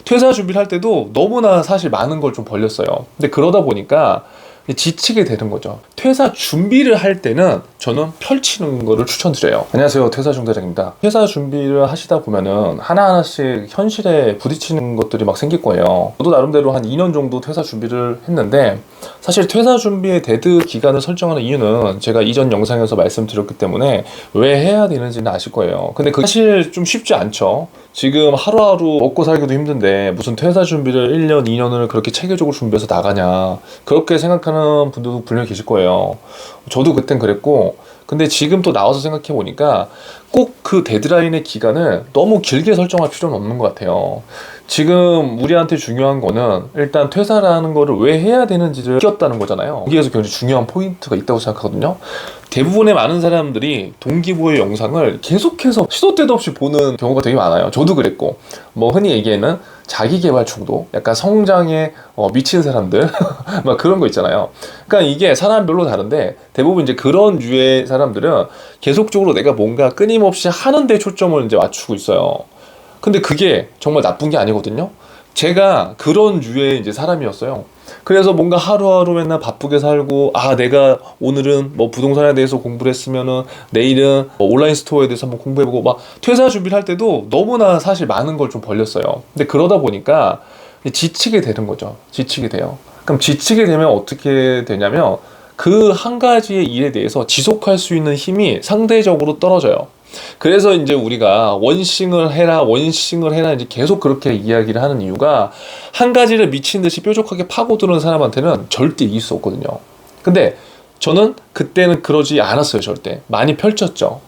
퇴사 준비를 할 때도 너무나 사실 많은 걸 좀 벌렸어요. 근데 그러다 보니까 지치게 되는 거죠. 퇴사 준비를 할 때는 저는 펼치는 거를 추천드려요. 안녕하세요, 퇴사 중대장입니다. 퇴사 준비를 하시다 보면은 하나하나씩 현실에 부딪히는 것들이 막 생길 거예요. 저도 나름대로 한 2년 정도 퇴사 준비를 했는데, 사실 퇴사 준비의 데드 기간을 설정하는 이유는 제가 이전 영상에서 말씀드렸기 때문에 왜 해야 되는지는 아실 거예요. 근데 그게 사실 좀 쉽지 않죠. 지금 하루하루 먹고 살기도 힘든데 무슨 퇴사 준비를 1년, 2년을 그렇게 체계적으로 준비해서 나가냐, 그렇게 생각하는 분들도 분명히 계실 거예요. 저도 그땐 그랬고, 근데 지금 또 나와서 생각해 보니까 꼭 그 데드라인의 기간을 너무 길게 설정할 필요는 없는 것 같아요. 지금 우리한테 중요한 거는 일단 퇴사라는 거를 왜 해야 되는지를 느꼈다는 거잖아요. 여기에서 굉장히 중요한 포인트가 있다고 생각하거든요. 대부분의 많은 사람들이 동기부여 영상을 계속해서 시도 때도 없이 보는 경우가 되게 많아요. 저도 그랬고, 뭐 흔히 얘기하는 자기계발 중독, 약간 성장에 미친 사람들 막 그런 거 있잖아요. 그러니까 이게 사람별로 다른데, 대부분 이제 그런 류의 사람들은 계속적으로 내가 뭔가 끊임없이 하는 데 초점을 이제 맞추고 있어요. 근데 그게 정말 나쁜 게 아니거든요. 제가 그런 류의 이제 사람이었어요. 그래서 뭔가 하루하루 맨날 바쁘게 살고, 내가 오늘은 뭐 부동산에 대해서 공부를 했으면은 내일은 뭐 온라인 스토어에 대해서 한번 공부해보고, 막 퇴사 준비를 할 때도 너무나 사실 많은 걸 좀 벌렸어요. 근데 그러다 보니까 지치게 되는 거죠. 지치게 돼요. 그럼 지치게 되면 어떻게 되냐면, 그 한 가지의 일에 대해서 지속할 수 있는 힘이 상대적으로 떨어져요. 그래서 이제 우리가 원싱을 해라 이제 계속 그렇게 이야기를 하는 이유가, 한 가지를 미친 듯이 뾰족하게 파고드는 사람한테는 절대 이길 수 없거든요. 근데 저는 그때는 그러지 않았어요. 절대. 많이 펼쳤죠.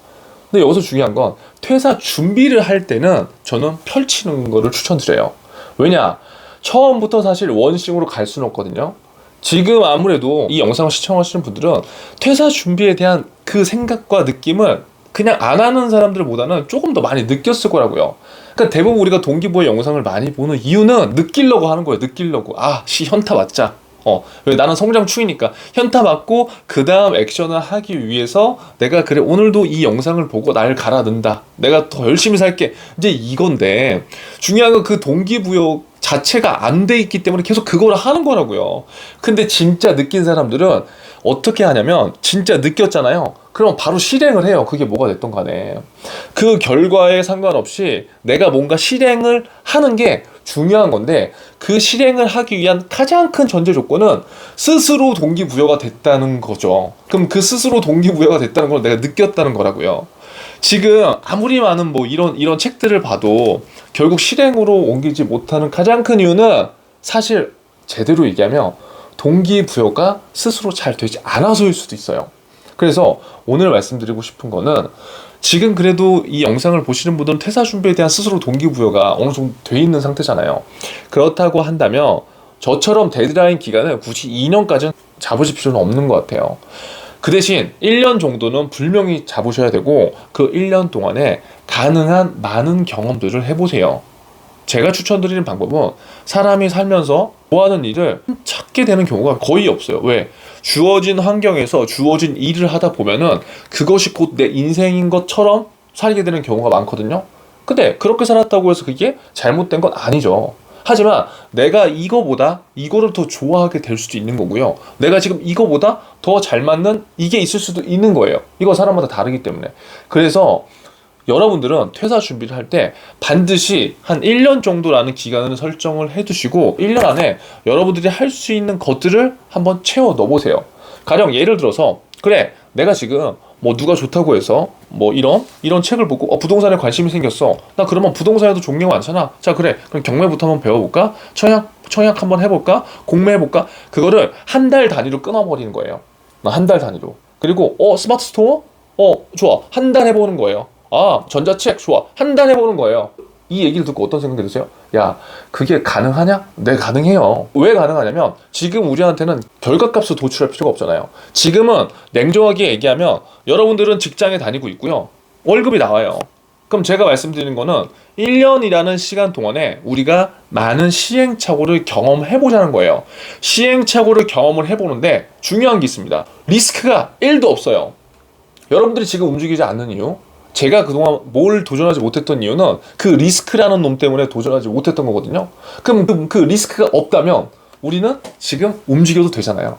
근데 여기서 중요한 건, 퇴사 준비를 할 때는 저는 펼치는 거를 추천드려요. 왜냐? 처음부터 사실 원싱으로 갈 수는 없거든요. 지금 아무래도 이 영상을 시청하시는 분들은 퇴사 준비에 대한 그 생각과 느낌을 그냥 안 하는 사람들보다는 조금 더 많이 느꼈을 거라고요. 그러니까 대부분 우리가 동기부여 영상을 많이 보는 이유는 느끼려고 하는 거예요. 느끼려고. 현타 맞자. 왜? 나는 성장충이니까 현타 맞고 그 다음 액션을 하기 위해서 내가, 그래, 오늘도 이 영상을 보고 날 갈아넣는다, 내가 더 열심히 살게, 이제 이건데, 중요한 건 그 동기부여 자체가 안 돼 있기 때문에 계속 그걸 하는 거라고요. 근데 진짜 느낀 사람들은 어떻게 하냐면, 진짜 느꼈잖아요. 그럼 바로 실행을 해요. 그게 뭐가 됐던 간에. 그 결과에 상관없이 내가 뭔가 실행을 하는 게 중요한 건데, 그 실행을 하기 위한 가장 큰 전제 조건은 스스로 동기부여가 됐다는 거죠. 그럼 그 스스로 동기부여가 됐다는 걸 내가 느꼈다는 거라고요. 지금 아무리 많은 뭐 이런 책들을 봐도 결국 실행으로 옮기지 못하는 가장 큰 이유는, 사실 제대로 얘기하면 동기부여가 스스로 잘 되지 않아서일 수도 있어요. 그래서 오늘 말씀드리고 싶은 거는, 지금 그래도 이 영상을 보시는 분들은 퇴사 준비에 대한 스스로 동기부여가 어느 정도 돼 있는 상태잖아요. 그렇다고 한다면 저처럼 데드라인 기간을 굳이 2년까지는 잡으실 필요는 없는 것 같아요. 그 대신 1년 정도는 분명히 잡으셔야 되고, 그 1년 동안에 가능한 많은 경험들을 해보세요. 제가 추천드리는 방법은, 사람이 살면서 좋아하는 일을 찾게 되는 경우가 거의 없어요. 왜? 주어진 환경에서 주어진 일을 하다 보면은 그것이 곧 내 인생인 것처럼 살게 되는 경우가 많거든요. 근데 그렇게 살았다고 해서 그게 잘못된 건 아니죠. 하지만 내가 이거를 더 좋아하게 될 수도 있는 거고요. 내가 지금 이거보다 더 잘 맞는 이게 있을 수도 있는 거예요. 이거 사람마다 다르기 때문에. 그래서 여러분들은 퇴사 준비를 할 때 반드시 한 1년 정도라는 기간을 설정을 해두시고, 1년 안에 여러분들이 할 수 있는 것들을 한번 채워 넣어보세요. 가령 예를 들어서, 그래, 내가 지금 뭐 누가 좋다고 해서 뭐 이런 책을 보고 부동산에 관심이 생겼어. 나 그러면 부동산에도 종류가 많잖아. 자, 그래, 그럼 경매부터 한번 배워볼까? 청약 한번 해볼까? 공매 해볼까? 그거를 한 달 단위로 끊어버리는 거예요. 한 달 단위로. 그리고 스마트 스토어? 좋아. 한 달 해보는 거예요. 전자책 좋아. 한 달 해보는 거예요. 이 얘기를 듣고 어떤 생각이 드세요? 야, 그게 가능하냐? 네, 가능해요. 왜 가능하냐면, 지금 우리한테는 결과값을 도출할 필요가 없잖아요. 지금은 냉정하게 얘기하면 여러분들은 직장에 다니고 있고요. 월급이 나와요. 그럼 제가 말씀드리는 거는 1년이라는 시간 동안에 우리가 많은 시행착오를 경험해보자는 거예요. 시행착오를 경험을 해보는데 중요한 게 있습니다. 리스크가 1도 없어요. 여러분들이 지금 움직이지 않는 이유, 제가 그동안 뭘 도전하지 못했던 이유는 그 리스크라는 놈 때문에 도전하지 못했던 거거든요. 그럼 그 리스크가 없다면 우리는 지금 움직여도 되잖아요.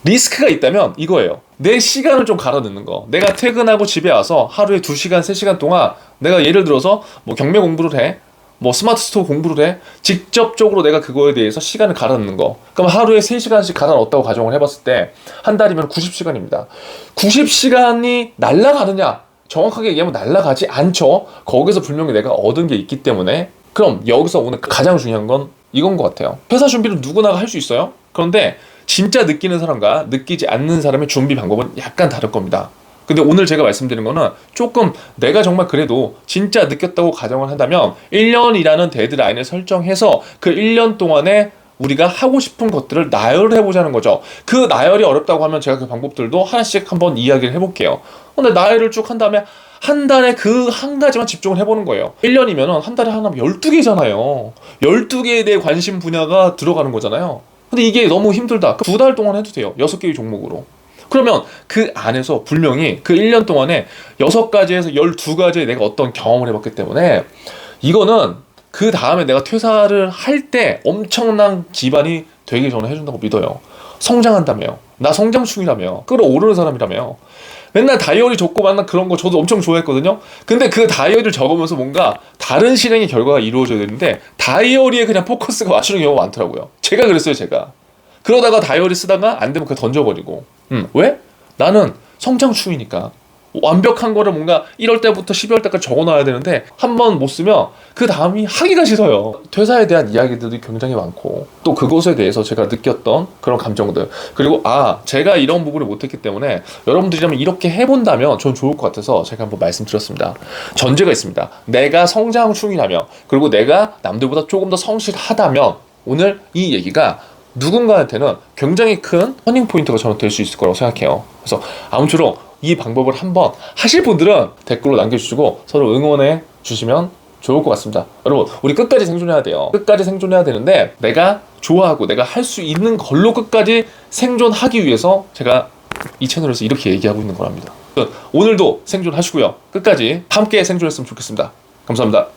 리스크가 있다면 이거예요. 내 시간을 좀 갈아 넣는 거. 내가 퇴근하고 집에 와서 하루에 2시간, 3시간 동안 내가 예를 들어서 뭐 경매 공부를 해. 뭐 스마트 스토어 공부를 해. 직접적으로 내가 그거에 대해서 시간을 갈아 넣는 거. 그럼 하루에 3시간씩 갈아 넣었다고 가정을 해봤을 때 한 달이면 90시간입니다. 90시간이 날아가느냐? 정확하게 얘기하면 날아가지 않죠. 거기서 분명히 내가 얻은 게 있기 때문에. 그럼 여기서 오늘 가장 중요한 건 이건 것 같아요. 회사 준비를 누구나 할 수 있어요. 그런데 진짜 느끼는 사람과 느끼지 않는 사람의 준비 방법은 약간 다를 겁니다. 근데 오늘 제가 말씀드린 거는 조금 내가 정말 그래도 진짜 느꼈다고 가정을 한다면 1년이라는 데드라인을 설정해서 그 1년 동안에 우리가 하고 싶은 것들을 나열해보자는 거죠. 그 나열이 어렵다고 하면 제가 그 방법들도 하나씩 한번 이야기를 해볼게요. 근데 나열을 쭉 한 다음에 한 달에 그 한 가지만 집중을 해보는 거예요. 1년이면 한 달에 하나면 12개잖아요. 12개에 대해 관심 분야가 들어가는 거잖아요. 근데 이게 너무 힘들다. 2달 동안 해도 돼요. 6개의 종목으로. 그러면 그 안에서 분명히 그 1년 동안에 6가지에서 12가지에 내가 어떤 경험을 해봤기 때문에 이거는 그 다음에 내가 퇴사를 할 때 엄청난 기반이 되게 저는 해준다고 믿어요. 성장한다며요. 나 성장충이라며. 끌어오르는 사람이라며. 맨날 다이어리 적고 만난 그런 거 저도 엄청 좋아했거든요. 근데 그 다이어리를 적으면서 뭔가 다른 실행의 결과가 이루어져야 되는데 다이어리에 그냥 포커스가 맞추는 경우가 많더라고요. 제가 그랬어요, 제가. 그러다가 다이어리 쓰다가 안 되면 그냥 던져버리고. 왜? 나는 성장충이니까. 완벽한 거를 뭔가 1월 때부터 12월 때까지 적어놔야 되는데 한 번 못 쓰면 그 다음이 하기가 싫어요. 퇴사에 대한 이야기들이 굉장히 많고 또 그것에 대해서 제가 느꼈던 그런 감정들, 그리고 제가 이런 부분을 못했기 때문에 여러분들이라면 이렇게 해본다면 전 좋을 것 같아서 제가 한번 말씀드렸습니다. 전제가 있습니다. 내가 성장충이라면, 그리고 내가 남들보다 조금 더 성실하다면 오늘 이 얘기가 누군가한테는 굉장히 큰 터닝 포인트가 저는 될 수 있을 거라고 생각해요. 그래서 아무쪼록 이 방법을 한번 하실 분들은 댓글로 남겨주시고 서로 응원해 주시면 좋을 것 같습니다. 여러분, 우리 끝까지 생존해야 돼요. 끝까지 생존해야 되는데 내가 좋아하고 내가 할 수 있는 걸로 끝까지 생존하기 위해서 제가 이 채널에서 이렇게 얘기하고 있는 거랍니다. 오늘도 생존하시고요. 끝까지 함께 생존했으면 좋겠습니다. 감사합니다.